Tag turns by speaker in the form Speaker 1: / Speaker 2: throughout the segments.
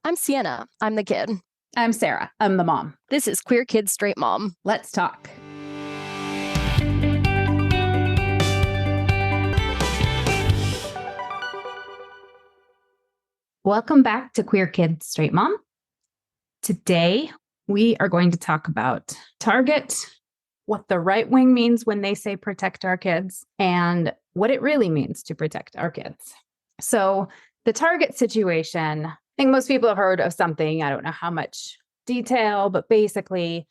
Speaker 1: I'm Sienna. I'm the kid.
Speaker 2: I'm Sarah. I'm the mom.
Speaker 1: This is Queer Kid Straight Mom.
Speaker 2: Let's talk. Welcome back to Queer Kid Straight Mom. Today, we are going to talk about Target, what the right wing means when they say protect our kids, and what it really means to protect our kids. So the Target situation, I think most people have heard of something. I don't know how much detail, but basically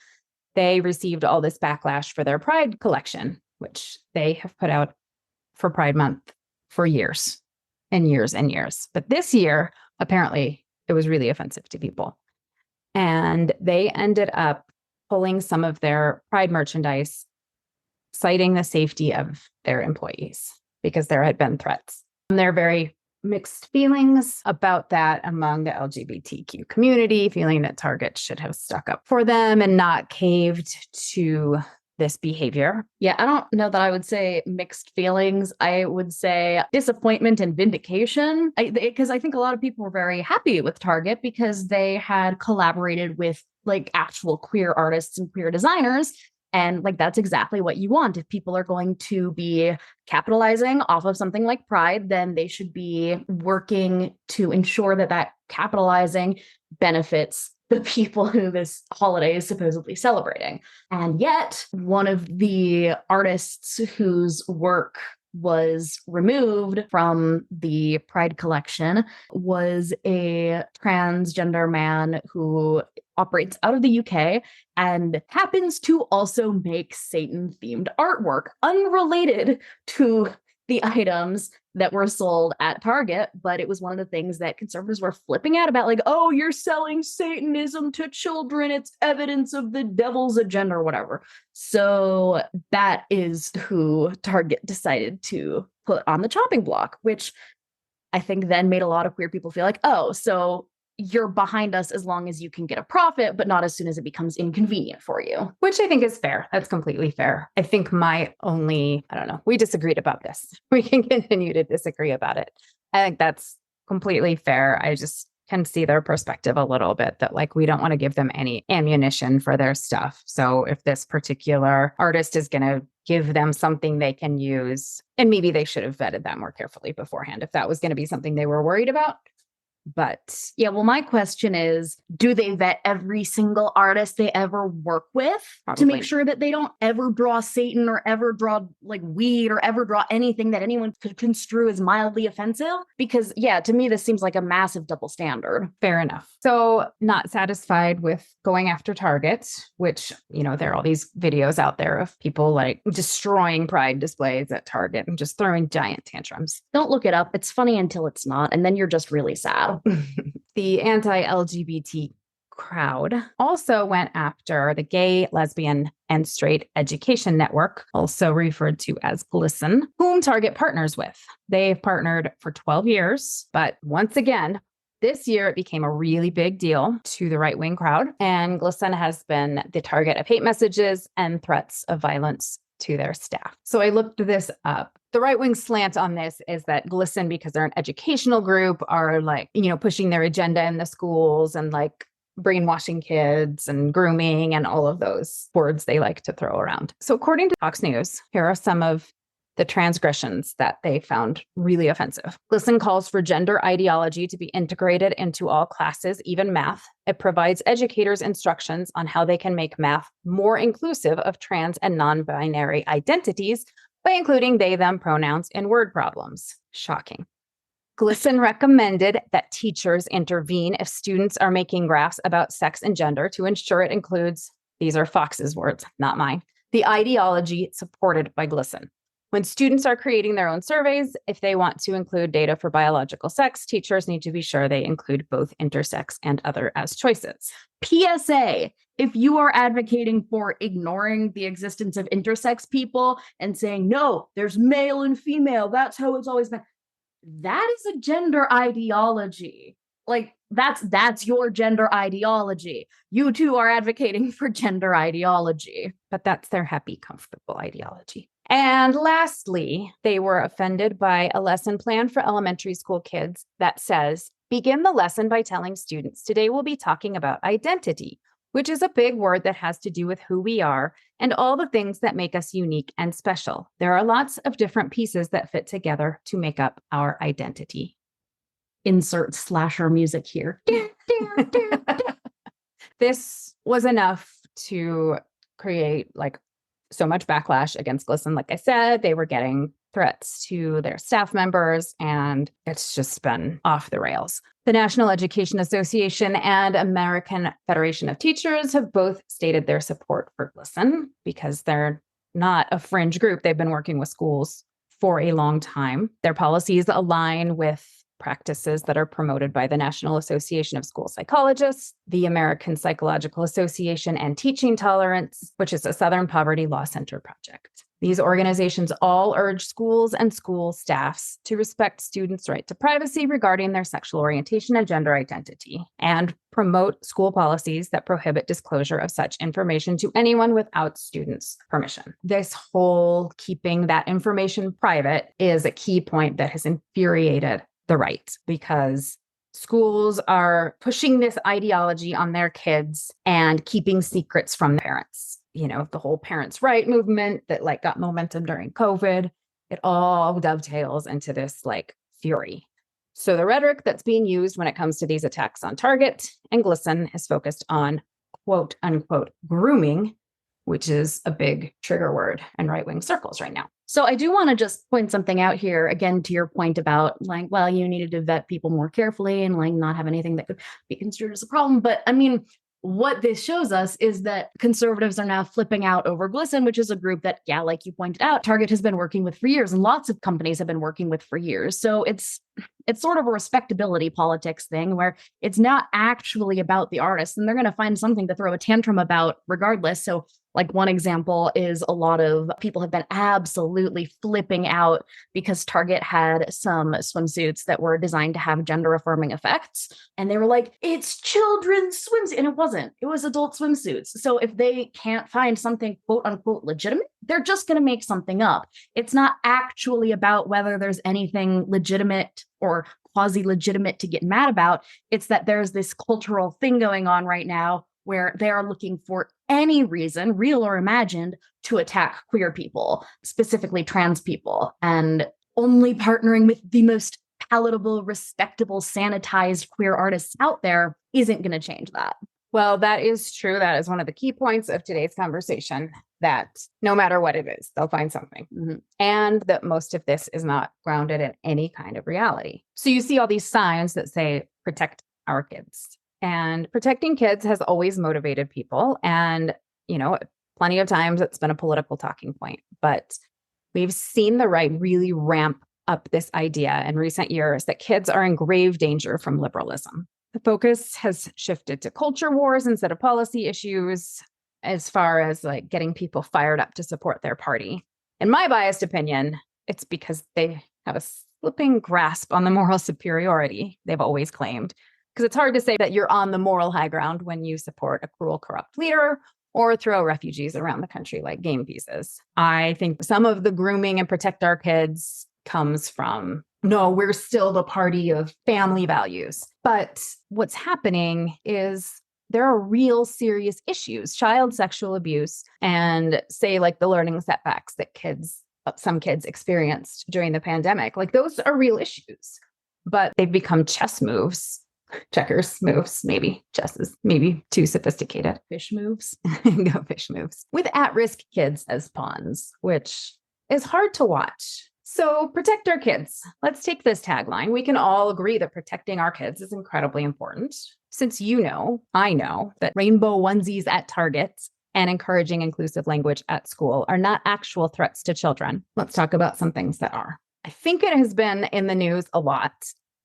Speaker 2: they received all this backlash for their Pride collection, which they have put out for Pride Month for years and years and years. But this year, apparently, it was really offensive to people. And they ended up pulling some of their Pride merchandise, citing the safety of their employees because there had been threats. And there are very mixed feelings about that among the LGBTQ community, feeling that Target should have stuck up for them and not caved to this behavior.
Speaker 1: Yeah, I don't know that I would say mixed feelings. I would say disappointment and vindication. Because I think a lot of people were very happy with Target because they had collaborated with like actual queer artists and queer designers. And like, that's exactly what you want. If people are going to be capitalizing off of something like Pride, then they should be working to ensure that that capitalizing benefits the people who this holiday is supposedly celebrating. And yet, one of the artists whose work was removed from the Pride collection was a transgender man who operates out of the UK and happens to also make Satan-themed artwork unrelated to the items that were sold at Target, but it was one of the things that conservatives were flipping at about like, oh, you're selling Satanism to children. It's evidence of the devil's agenda or whatever. So that is who Target decided to put on the chopping block, which I think then made a lot of queer people feel like, oh, so you're behind us as long as you can get a profit, but not as soon as it becomes inconvenient for you.
Speaker 2: Which I think is fair. That's completely fair. I think we disagreed about this. We can continue to disagree about it. I think that's completely fair. I just can see their perspective a little bit that like, we don't want to give them any ammunition for their stuff. So if this particular artist is going to give them something they can use, and maybe they should have vetted that more carefully beforehand if that was going to be something they were worried about. But
Speaker 1: yeah, well, my question is, do they vet every single artist they ever work with to make sure that they don't ever draw Satan or ever draw like weed or ever draw anything that anyone could construe as mildly offensive? Because yeah, to me, this seems like a massive double standard.
Speaker 2: Fair enough. So not satisfied with going after Target, which, there are all these videos out there of people like destroying Pride displays at Target and just throwing giant tantrums.
Speaker 1: Don't look it up. It's funny until it's not. And then you're just really sad.
Speaker 2: The anti-LGBT crowd also went after the Gay, Lesbian, and Straight Education Network, also referred to as GLSEN, whom Target partners with. They've partnered for 12 years, but once again, this year it became a really big deal to the right-wing crowd, and GLSEN has been the target of hate messages and threats of violence to their staff. So I looked this up. The right-wing slant on this is that GLSEN, because they're an educational group, are like, pushing their agenda in the schools and like brainwashing kids and grooming and all of those words they like to throw around. So according to Fox News, here are some of the transgressions that they found really offensive. GLSEN calls for gender ideology to be integrated into all classes, even math. It provides educators instructions on how they can make math more inclusive of trans and non-binary identities by including they, them pronouns in word problems. Shocking. GLSEN recommended that teachers intervene if students are making graphs about sex and gender to ensure it includes, these are Fox's words, not mine, the ideology supported by GLSEN. When students are creating their own surveys, if they want to include data for biological sex, teachers need to be sure they include both intersex and other as choices.
Speaker 1: PSA, if you are advocating for ignoring the existence of intersex people and saying, no, there's male and female, that's how it's always been, that is a gender ideology. Like, that's your gender ideology. You too are advocating for gender ideology.
Speaker 2: But that's their happy, comfortable ideology. And lastly, they were offended by a lesson plan for elementary school kids that says begin the lesson by telling students today we'll be talking about identity, which is a big word that has to do with who we are and all the things that make us unique and special. There are lots of different pieces that fit together to make up our identity.
Speaker 1: Insert slasher music here.
Speaker 2: This was enough to create so much backlash against GLSEN. Like I said, they were getting threats to their staff members, and it's just been off the rails. The National Education Association and American Federation of Teachers have both stated their support for GLSEN because they're not a fringe group. They've been working with schools for a long time. Their policies align with practices that are promoted by the National Association of School Psychologists, the American Psychological Association, and Teaching Tolerance, which is a Southern Poverty Law Center project. These organizations all urge schools and school staffs to respect students' right to privacy regarding their sexual orientation and gender identity, and promote school policies that prohibit disclosure of such information to anyone without students' permission. This whole keeping that information private is a key point that has infuriated the right, because schools are pushing this ideology on their kids and keeping secrets from their parents. The whole parents' right movement that got momentum during COVID, it all dovetails into this fury. So the rhetoric that's being used when it comes to these attacks on Target and GLSEN is focused on quote unquote grooming, which is a big trigger word in right-wing circles right now.
Speaker 1: So I do want to just point something out here, again, to your point about you needed to vet people more carefully and not have anything that could be considered as a problem. But I mean, what this shows us is that conservatives are now flipping out over GLSEN, which is a group that, like you pointed out, Target has been working with for years and lots of companies have been working with for years. So it's sort of a respectability politics thing where it's not actually about the artist, and they're going to find something to throw a tantrum about regardless. So one example is a lot of people have been absolutely flipping out because Target had some swimsuits that were designed to have gender affirming effects. And they were like, it's children's swimsuits. And it wasn't. It was adult swimsuits. So if they can't find something quote unquote legitimate, they're just going to make something up. It's not actually about whether there's anything legitimate or quasi-legitimate to get mad about. It's that there's this cultural thing going on right now where they are looking for any reason, real or imagined, to attack queer people, specifically trans people, and only partnering with the most palatable, respectable, sanitized queer artists out there isn't going to change that.
Speaker 2: Well, that is true. That is one of the key points of today's conversation, that no matter what it is, they'll find something. Mm-hmm. And that most of this is not grounded in any kind of reality. So you see all these signs that say, protect our kids. And protecting kids has always motivated people. And, plenty of times it's been a political talking point. But we've seen the right really ramp up this idea in recent years that kids are in grave danger from liberalism. The focus has shifted to culture wars instead of policy issues, as far as getting people fired up to support their party. In my biased opinion, it's because they have a slipping grasp on the moral superiority they've always claimed. Because it's hard to say that you're on the moral high ground when you support a cruel, corrupt leader or throw refugees around the country like game visas. I think some of the grooming and protect our kids comes from, no, we're still the party of family values. But what's happening is there are real serious issues, child sexual abuse, and say the learning setbacks that some kids experienced during the pandemic. Those are real issues, but they've become chess moves. Checkers moves, maybe chesses, maybe too sophisticated.
Speaker 1: Fish moves.
Speaker 2: Go fish moves. With at-risk kids as pawns, which is hard to watch. So protect our kids. Let's take this tagline. We can all agree that protecting our kids is incredibly important. Since I know that rainbow onesies at Target and encouraging inclusive language at school are not actual threats to children. Let's talk about some things that are. I think it has been in the news a lot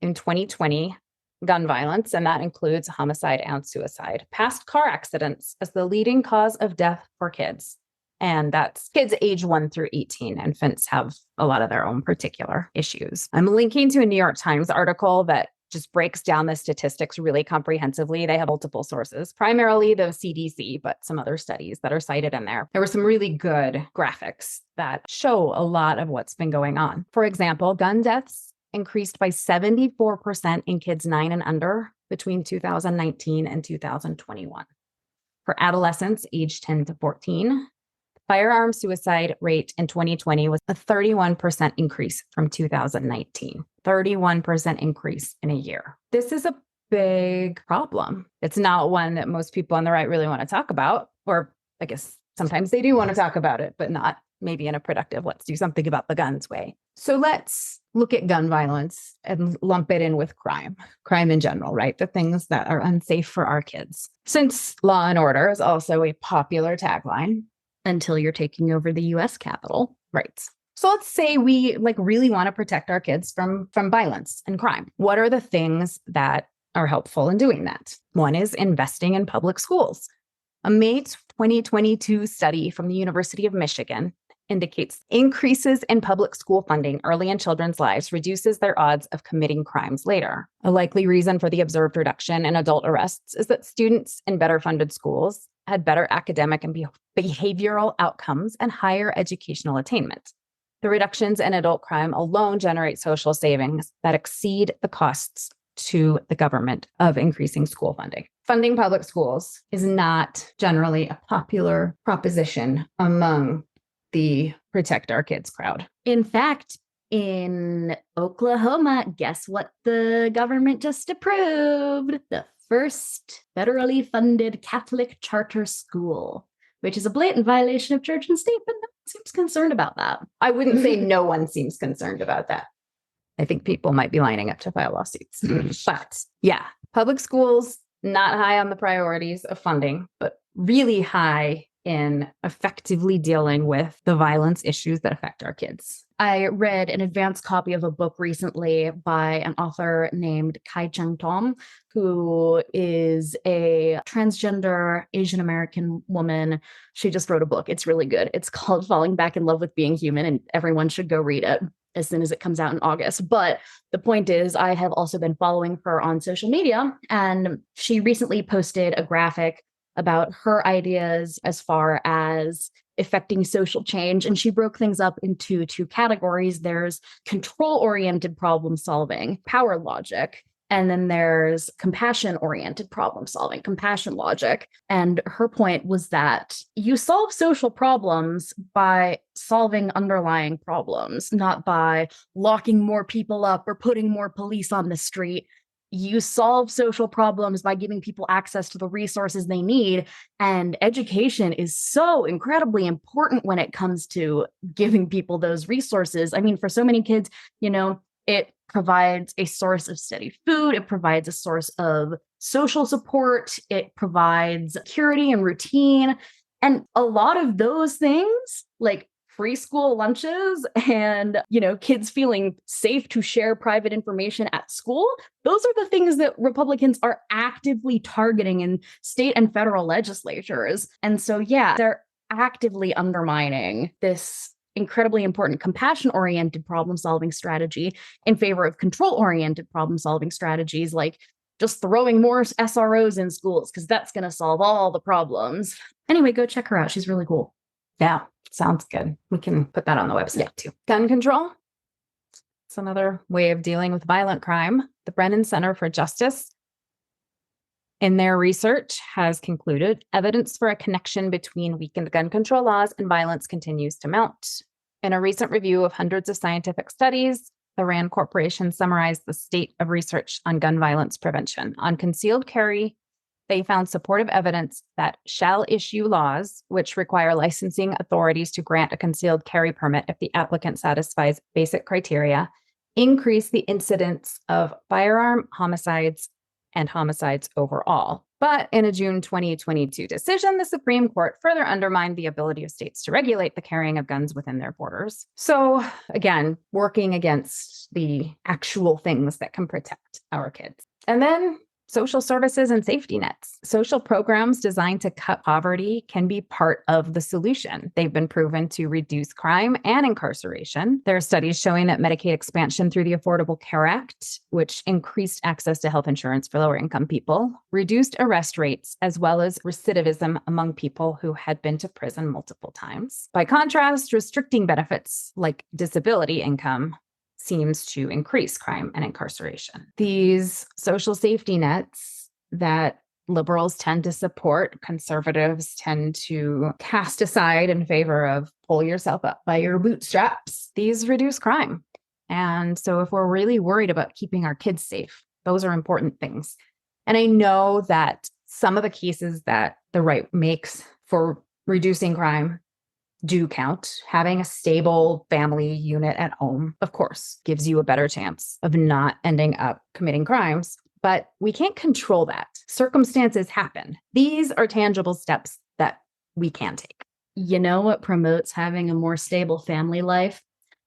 Speaker 2: in 2020. Gun violence, and that includes homicide and suicide, passed car accidents as the leading cause of death for kids. And that's kids age 1 through 18. Infants have a lot of their own particular issues. I'm linking to a New York Times article that just breaks down the statistics really comprehensively. They have multiple sources, primarily the CDC, but some other studies that are cited in there. There were some really good graphics that show a lot of what's been going on. For example, gun deaths increased by 74% in kids 9 and under between 2019 and 2021. For adolescents aged 10 to 14, firearm suicide rate in 2020 was a 31% increase from 2019. 31% increase in a year. This is a big problem. It's not one that most people on the right really want to talk about, or I guess sometimes they do want to talk about it, but not maybe in a productive, let's do something about the guns way. So let's look at gun violence and lump it in with crime in general, right? The things that are unsafe for our kids. Since law and order is also a popular tagline.
Speaker 1: Until you're taking over the US Capitol.
Speaker 2: Right. So let's say we really want to protect our kids from violence and crime. What are the things that are helpful in doing that? One is investing in public schools. A May 2022 study from the University of Michigan indicates increases in public school funding early in children's lives reduces their odds of committing crimes later. A likely reason for the observed reduction in adult arrests is that students in better funded schools had better academic and behavioral outcomes and higher educational attainment. The reductions in adult crime alone generate social savings that exceed the costs to the government of increasing school funding. Funding public schools is not generally a popular proposition among the protect our kids crowd.
Speaker 1: In fact, in Oklahoma, guess what the government just approved? The first federally funded Catholic charter school, which is a blatant violation of church and state, but no one seems concerned about that.
Speaker 2: I wouldn't say no one seems concerned about that. I think people might be lining up to file lawsuits. But yeah, public schools, not high on the priorities of funding, but really high in effectively dealing with the violence issues that affect our kids.
Speaker 1: I read an advanced copy of a book recently by an author named Kai Cheng Tom, who is a transgender Asian American woman. She just wrote a book. It's really good. It's called Falling Back in Love with Being Human, and everyone should go read it as soon as it comes out in August. But the point is, I have also been following her on social media, and she recently posted a graphic about her ideas as far as affecting social change. And she broke things up into two categories. There's control-oriented problem solving, power logic, and then there's compassion-oriented problem solving, compassion logic. And her point was that you solve social problems by solving underlying problems, not by locking more people up or putting more police on the street. You solve social problems by giving people access to the resources they need. And education is so incredibly important when it comes to giving people those resources. I mean, for so many kids, it provides a source of steady food. It provides a source of social support. It provides security and routine. And a lot of those things, like free school lunches and, kids feeling safe to share private information at school, those are the things that Republicans are actively targeting in state and federal legislatures. And so, yeah, they're actively undermining this incredibly important compassion-oriented problem-solving strategy in favor of control-oriented problem-solving strategies like just throwing more SROs in schools, because that's going to solve all the problems. Anyway, go check her out. She's really cool.
Speaker 2: Yeah, sounds good. We can put that on the website too. Gun control. It's another way of dealing with violent crime. The Brennan Center for Justice, in their research, has concluded evidence for a connection between weakened gun control laws and violence continues to mount. In a recent review of hundreds of scientific studies, the RAND Corporation summarized the state of research on gun violence prevention. On concealed carry, they found supportive evidence that shall issue laws, which require licensing authorities to grant a concealed carry permit if the applicant satisfies basic criteria, increase the incidence of firearm homicides and homicides overall. But in a June 2022 decision, the Supreme Court further undermined the ability of states to regulate the carrying of guns within their borders. So again, working against the actual things that can protect our kids. And then social services and safety nets. Social programs designed to cut poverty can be part of the solution. They've been proven to reduce crime and incarceration. There are studies showing that Medicaid expansion through the Affordable Care Act, which increased access to health insurance for lower income people, reduced arrest rates, as well as recidivism among people who had been to prison multiple times. By contrast, restricting benefits like disability income seems to increase crime and incarceration. These social safety nets that liberals tend to support, conservatives tend to cast aside in favor of pull yourself up by your bootstraps. These reduce crime. And so if we're really worried about keeping our kids safe, those are important things. And I know that some of the cases that the right makes for reducing crime do count. Having a stable family unit at home, of course, gives you a better chance of not ending up committing crimes. But we can't control that. Circumstances happen. These are tangible steps that we can take.
Speaker 1: You know what promotes having a more stable family life?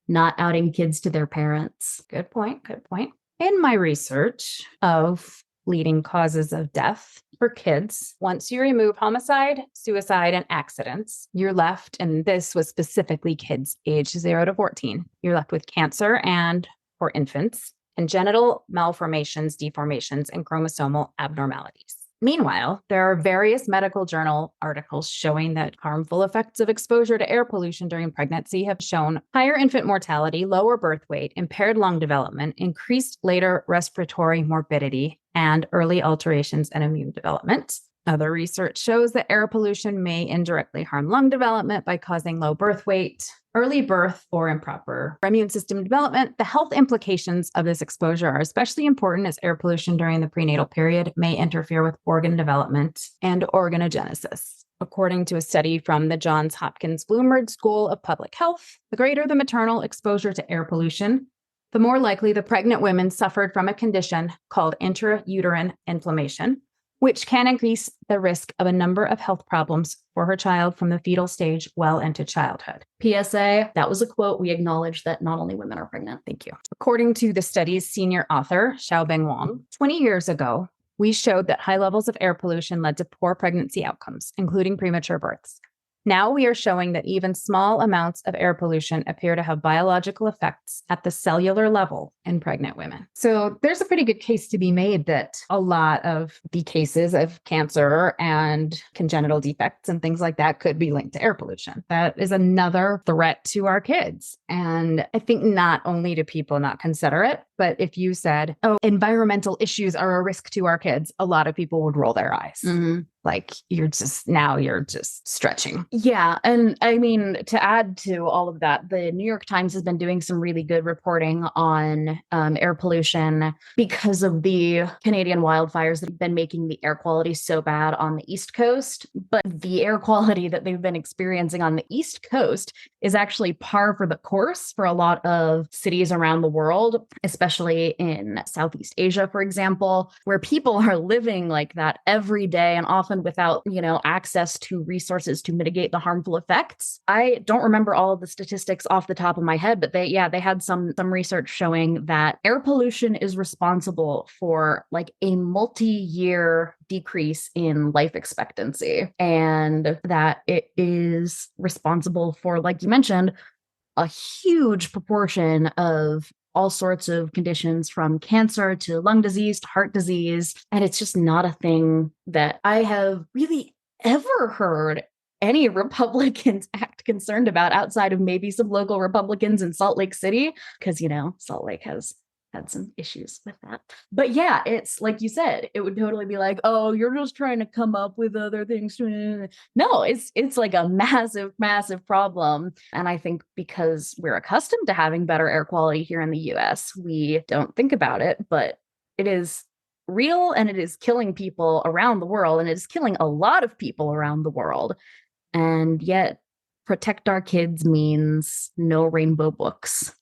Speaker 1: Not outing kids to their parents.
Speaker 2: Good point. Good point. In my research of leading causes of death for kids, once you remove homicide, suicide, and accidents, you're left, and this was specifically kids age 0 to 14, you're left with cancer and, for infants, congenital malformations, deformations, and chromosomal abnormalities. Meanwhile, there are various medical journal articles showing that harmful effects of exposure to air pollution during pregnancy have shown higher infant mortality, lower birth weight, impaired lung development, increased later respiratory morbidity, and early alterations in immune development. Other research shows that air pollution may indirectly harm lung development by causing low birth weight, early birth, or improper immune system development. The health implications of this exposure are especially important as air pollution during the prenatal period may interfere with organ development and organogenesis. According to a study from the Johns Hopkins Bloomberg School of Public Health, the greater the maternal exposure to air pollution, the more likely the pregnant women suffered from a condition called intrauterine inflammation, which can increase the risk of a number of health problems for her child from the fetal stage well into childhood.
Speaker 1: PSA, that was a quote. We acknowledge that not only women are pregnant.
Speaker 2: Thank you. According to the study's senior author, Xiaobing Wang, 20 years ago, we showed that high levels of air pollution led to poor pregnancy outcomes, including premature births. Now we are showing that even small amounts of air pollution appear to have biological effects at the cellular level in pregnant women. So there's a pretty good case to be made that a lot of the cases of cancer and congenital defects and things like that could be linked to air pollution. That is another threat to our kids. And I think not only do people not consider it, but if you said, oh, environmental issues are a risk to our kids, a lot of people would roll their eyes.
Speaker 1: Mm-hmm.
Speaker 2: Like you're just stretching.
Speaker 1: Yeah. And I mean, to add to all of that, the New York Times has been doing some really good reporting on air pollution because of the Canadian wildfires that have been making the air quality so bad on the East Coast. But the air quality that they've been experiencing on the East Coast is actually par for the course for a lot of cities around the world, especially in Southeast Asia, for example, where people are living like that every day and often without, access to resources to mitigate the harmful effects. I don't remember all of the statistics off the top of my head, but they had some research showing that air pollution is responsible for like a multi-year decrease in life expectancy, and that it is responsible for, like you mentioned, a huge proportion of all sorts of conditions from cancer to lung disease to heart disease. And it's just not a thing that I have really ever heard any Republicans act concerned about outside of maybe some local Republicans in Salt Lake City, because, Salt Lake has had some issues with that. But yeah, it's like you said, it would totally be like, oh, you're just trying to come up with other things. No, it's like a massive, massive problem. And I think because we're accustomed to having better air quality here in the US, we don't think about it, but it is real and it is killing people around the world, and it is killing a lot of people around the world. And yet protect our kids means no rainbow books.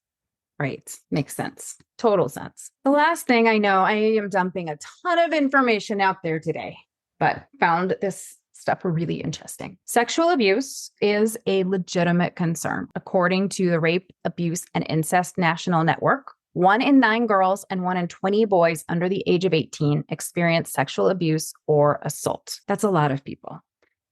Speaker 2: Right. Makes sense. Total sense. The last thing I know, I am dumping a ton of information out there today, but found this stuff really interesting. Sexual abuse is a legitimate concern. According to the Rape, Abuse, and Incest National Network, 1 in 9 girls and 1 in 20 boys under the age of 18 experience sexual abuse or assault. That's a lot of people.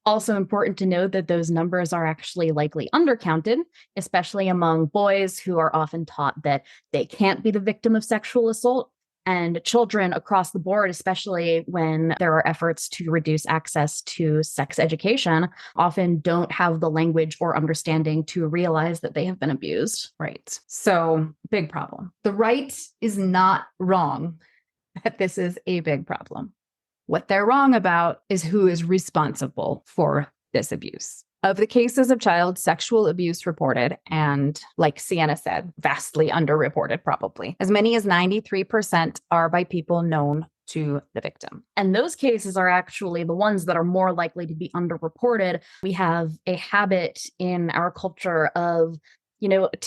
Speaker 1: Also important to note that those numbers are actually likely undercounted, especially among boys who are often taught that they can't be the victim of sexual assault And children across the board, especially when there are efforts to reduce access to sex education, often don't have the language or understanding to realize that they have been abused.
Speaker 2: Right. So, big problem. The right is not wrong that this is a big problem. What they're wrong about is who is responsible for this abuse. Of the cases of child sexual abuse reported, and like Sienna said, vastly underreported probably, as many as 93% are by people known to the victim.
Speaker 1: And those cases are actually the ones that are more likely to be underreported. We have a habit in our culture of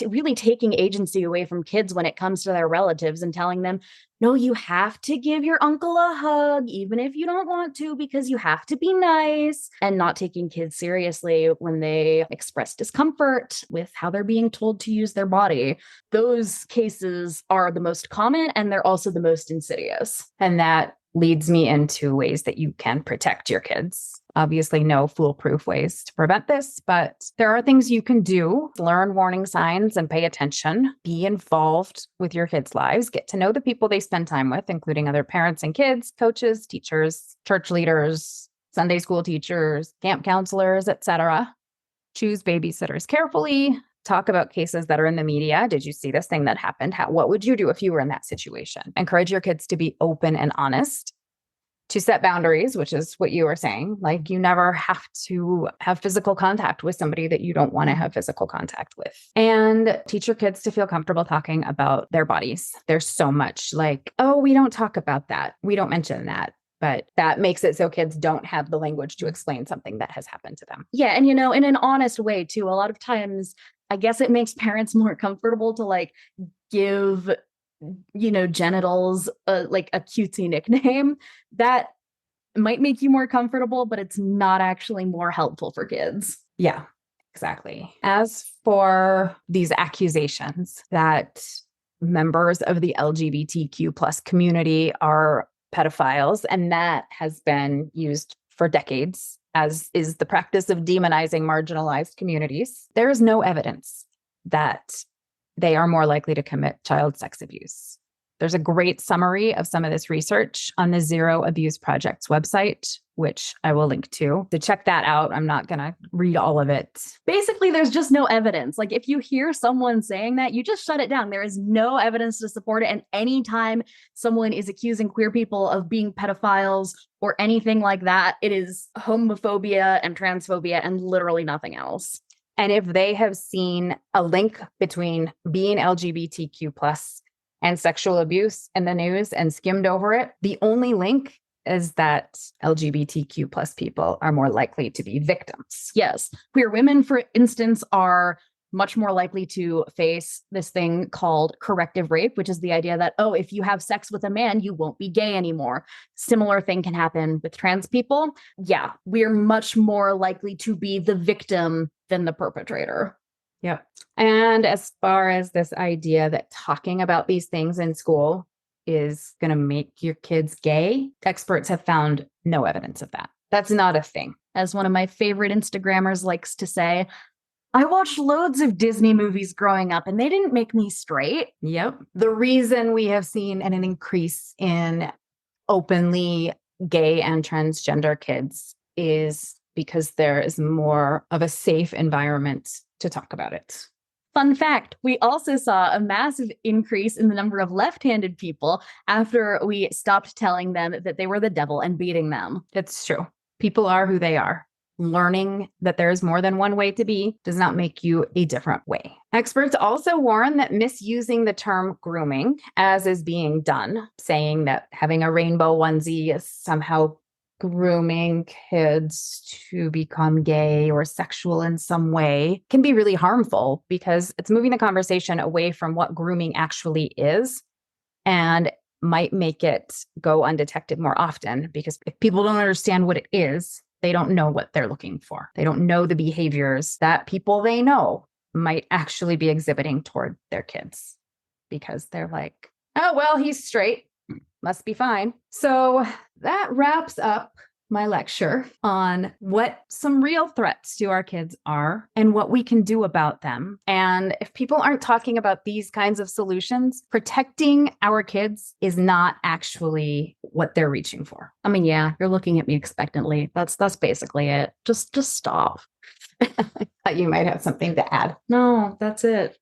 Speaker 1: really taking agency away from kids when it comes to their relatives and telling them, no, you have to give your uncle a hug, even if you don't want to, because you have to be nice, and not taking kids seriously when they express discomfort with how they're being told to use their body. Those cases are the most common, and they're also the most insidious.
Speaker 2: And that leads me into ways that you can protect your kids. Obviously, no foolproof ways to prevent this, but there are things you can do. Learn warning signs and pay attention. Be involved with your kids' lives. Get to know the people they spend time with, including other parents and kids, coaches, teachers, church leaders, Sunday school teachers, camp counselors, etc. Choose babysitters carefully. Talk about cases that are in the media. Did you see this thing that happened? What would you do if you were in that situation? Encourage your kids to be open and honest, to set boundaries, which is what you were saying. Like, you never have to have physical contact with somebody that you don't want to have physical contact with. And teach your kids to feel comfortable talking about their bodies. There's so much like, oh, we don't talk about that. We don't mention that. But that makes it so kids don't have the language to explain something that has happened to them.
Speaker 1: Yeah. And, in an honest way, too, a lot of times, I guess it makes parents more comfortable to like give, genitals like a cutesy nickname that might make you more comfortable, but it's not actually more helpful for kids.
Speaker 2: Yeah, exactly. As for these accusations that members of the LGBTQ plus community are pedophiles, and that has been used for decades, as is the practice of demonizing marginalized communities, there is no evidence that they are more likely to commit child sex abuse. There's a great summary of some of this research on the Zero Abuse Project's website, which I will link to. So check that out. I'm not going to read all of it.
Speaker 1: Basically, there's just no evidence. Like, if you hear someone saying that, you just shut it down. There is no evidence to support it. And anytime someone is accusing queer people of being pedophiles or anything like that, it is homophobia and transphobia and literally nothing else.
Speaker 2: And if they have seen a link between being LGBTQ plus and sexual abuse in the news and skimmed over it, the only link is that LGBTQ plus people are more likely to be victims.
Speaker 1: Yes. Queer women, for instance, are much more likely to face this thing called corrective rape, which is the idea that, oh, if you have sex with a man, you won't be gay anymore. Similar thing can happen with trans people. Yeah, we're much more likely to be the victim than the perpetrator.
Speaker 2: Yep. And as far as this idea that talking about these things in school is going to make your kids gay, experts have found no evidence of that. That's not a thing.
Speaker 1: As one of my favorite Instagrammers likes to say, I watched loads of Disney movies growing up and they didn't make me straight.
Speaker 2: Yep. The reason we have seen an increase in openly gay and transgender kids is because there is more of a safe environment to talk about it.
Speaker 1: Fun fact, we also saw a massive increase in the number of left-handed people after we stopped telling them that they were the devil and beating them.
Speaker 2: It's true. People are who they are. Learning that there is more than one way to be does not make you a different way. Experts also warn that misusing the term grooming, as is being done, saying that having a rainbow onesie is somehow grooming kids to become gay or sexual in some way, can be really harmful because it's moving the conversation away from what grooming actually is and might make it go undetected more often, because if people don't understand what it is, they don't know what they're looking for. They don't know the behaviors that people they know might actually be exhibiting toward their kids, because they're like, oh, well, he's straight, must be fine. So that wraps up my lecture on what some real threats to our kids are and what we can do about them. And if people aren't talking about these kinds of solutions, protecting our kids is not actually what they're reaching for.
Speaker 1: I mean, yeah, you're looking at me expectantly. That's basically it. Just stop.
Speaker 2: Thought you might have something to add.
Speaker 1: No, that's it.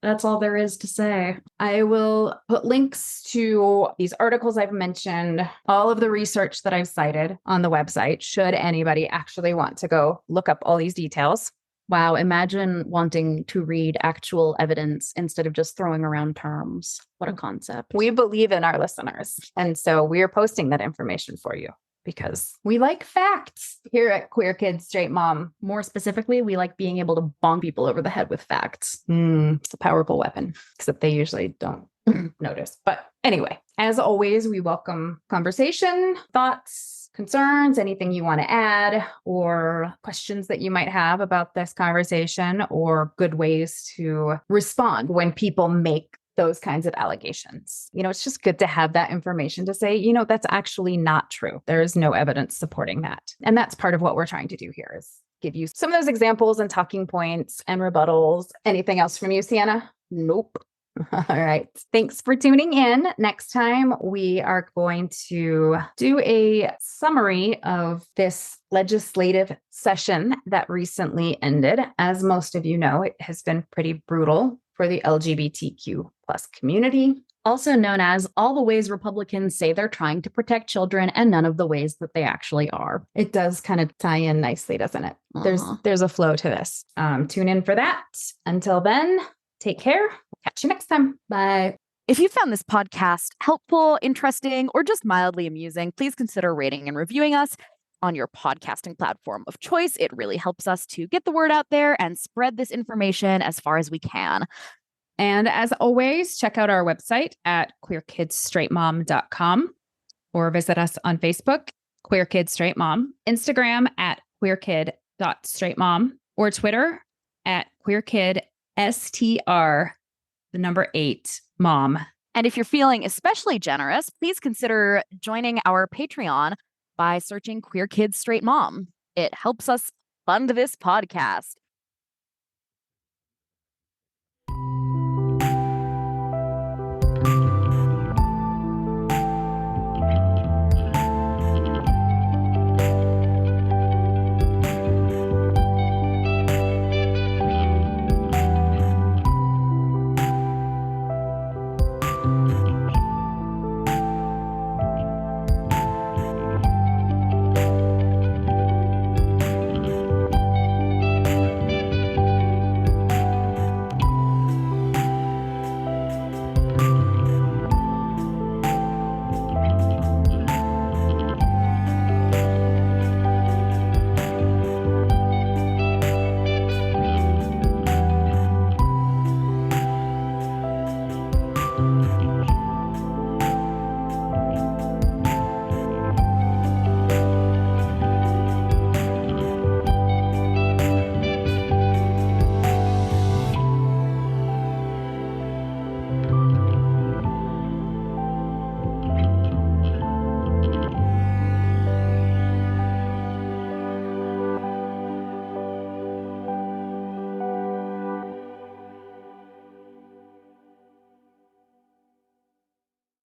Speaker 1: That's all there is to say.
Speaker 2: I will put links to these articles I've mentioned, all of the research that I've cited on the website, should anybody actually want to go look up all these details.
Speaker 1: Wow, imagine wanting to read actual evidence instead of just throwing around terms. What a concept.
Speaker 2: We believe in our listeners. And so we are posting that information for you because we like facts here at Queer Kids Straight Mom.
Speaker 1: More specifically, we like being able to bonk people over the head with facts.
Speaker 2: It's a powerful weapon, except they usually don't notice. But anyway, as always, we welcome conversation, thoughts, concerns, anything you want to add, or questions that you might have about this conversation, or good ways to respond when people make those kinds of allegations. It's just good to have that information to say, that's actually not true. There is no evidence supporting that. And that's part of what we're trying to do here, is give you some of those examples and talking points and rebuttals. Anything else from you, Sienna?
Speaker 1: Nope.
Speaker 2: All right. Thanks for tuning in. Next time, we are going to do a summary of this legislative session that recently ended. As most of you know, it has been pretty brutal for the LGBTQ plus community.
Speaker 1: Also known as all the ways Republicans say they're trying to protect children and none of the ways that they actually are.
Speaker 2: It does kind of tie in nicely, doesn't it? There's a flow to this. Tune in for that. Until then, take care. Catch you next time.
Speaker 1: Bye.
Speaker 3: If you found this podcast helpful, interesting, or just mildly amusing, please consider rating and reviewing us on your podcasting platform of choice. It really helps us to get the word out there and spread this information as far as we can.
Speaker 2: And as always, check out our website at queerkidsstraightmom.com or visit us on Facebook, Queer Kids Straight Mom, Instagram at queerkid.straightmom, or Twitter at queerkidstr8mom.
Speaker 3: And if you're feeling especially generous, please consider joining our Patreon by searching Queer Kids Straight Mom. It helps us fund this podcast.